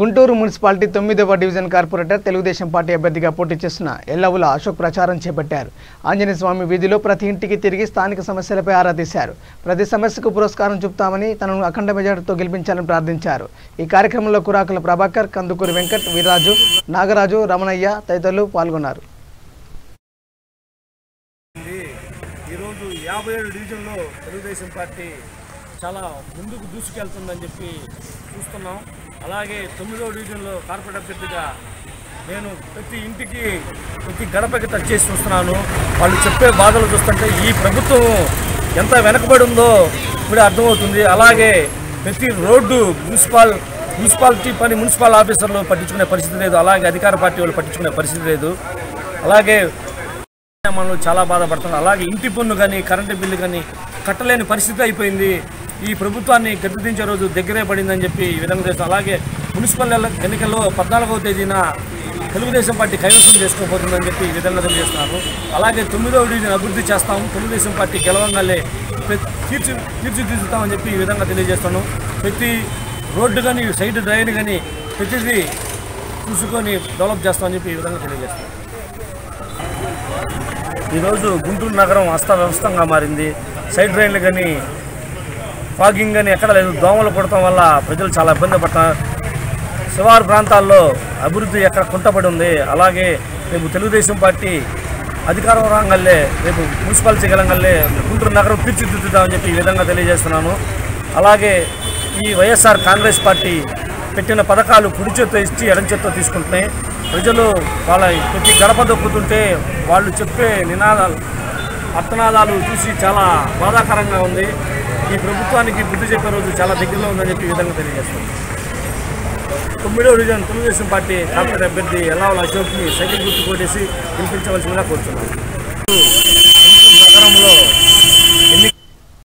Guntur municipality 9వ division corporator Telugu Desam party అభ్యర్థిగా పోటీ చేస్తున్న ఎల్లవుల అశోక్ ప్రచారం చేపట్టారు. ఆంజనేయ స్వామి వీధిలో ప్రతి ఇంటికి తిరిగి స్థానిక సమస్యలపై ఆరా తీశారు. ప్రతి సమస్యకు పురస్కారం చూపుతామని తనను అఖండ మెజార్టీతో గెలిపించాలని ప్రార్థించారు. ఈ కార్యక్రమంలో కురాకుల ప్రభాకర్, కందుకూరి వెంకట్, వీర్రాజు, నాగరాజు, రమణయ్య తదితరులు పాల్గొన్నారు. ఈరోజు 57 డివిజన్లో తెలుగుదేశం పార్టీ చాలా ముందుకు దూసుకెళ్తుందని చెప్పి చూస్తున్నాం. అలాగే 9వ డివిజన్లో కార్పొరేట్ అభ్యర్థిగా నేను ప్రతి ఇంటికి ప్రతి గడపకి టచ్ చేసి చూస్తున్నాను. వాళ్ళు చెప్పే బాధలు చూస్తుంటే ఈ ప్రభుత్వం ఎంత వెనకబడి ఉందో ఇప్పుడు అర్థమవుతుంది. అలాగే ప్రతి రోడ్డు మున్సిపాలిటీ పని మున్సిపల్ ఆఫీసర్లు పట్టించుకునే పరిస్థితి లేదు. అలాగే అధికార పార్టీ వాళ్ళు పట్టించుకునే పరిస్థితి లేదు. అలాగే మనం చాలా బాధపడుతున్నాం. అలాగే ఇంటి పన్ను కానీ కరెంటు బిల్లు కానీ కట్టలేని పరిస్థితి అయిపోయింది. ఈ ప్రభుత్వాన్ని గద్దెదించే రోజు దగ్గరే పడిందని చెప్పి ఈ విధంగా చేస్తాం. అలాగే మున్సిపల్ ఎన్నికల్లో 14వ తేదీన తెలుగుదేశం పార్టీ కైవసం చేసుకోబోతుందని చెప్పి ఈ విధంగా తెలియజేస్తున్నారు. అలాగే 9వ డివిజన్ అభివృద్ధి చేస్తాం, తెలుగుదేశం పార్టీ గెలవంగానే తీర్చిదిద్దుతామని చెప్పి ఈ విధంగా తెలియజేస్తాను. ప్రతి రోడ్డు కానీ సైడ్ డ్రైన్ కానీ ప్రతిదీ చూసుకొని డెవలప్ చేస్తామని చెప్పి ఈ విధంగా తెలియజేస్తాను. ఈరోజు గుంటూరు నగరం అస్తవ్యవస్థంగా మారింది. సైడ్ డ్రైన్లు కానీ ఫాగింగ్ కానీ ఎక్కడ లేదు. దోమలు కొడటం వల్ల ప్రజలు చాలా ఇబ్బంది పడుతున్నారు. శివారు ప్రాంతాల్లో అభివృద్ధి ఎక్కడ కుంటపడి ఉంది. అలాగే రేపు తెలుగుదేశం పార్టీ అధికారం రాగానే రేపు మున్సిపాలిటీ గెలగానే గుంటూరు నగరం తీర్చిదిద్దుతామని చెప్పి ఈ విధంగా తెలియజేస్తున్నాను. అలాగే ఈ వైఎస్ఆర్ కాంగ్రెస్ పార్టీ పెట్టిన పథకాలు కుడి చేత్తో ఇచ్చి ఎడం చేత్తో తీసుకుంటున్నాయి. ప్రజలు వాళ్ళ ప్రతి గడప దొక్కుతుంటే వాళ్ళు చెప్పే అర్థనాదాలు చూసి చాలా బాధాకరంగా ఉంది. ఈ ప్రభుత్వానికి బుద్ధి చెప్పే రోజు చాలా దగ్గరలో ఉందని చెప్పి ఈ విధంగా తెలియజేస్తుంది. 9వ డివిజన్ తెలుగుదేశం పార్టీ కార్పొరేట్ అభ్యర్థి ఎల్లవుల అశోక్ని సైకిల్ గుర్తు కొట్టేసి గెలిపించవలసిందిగా కోరుతున్నాను. నగరంలో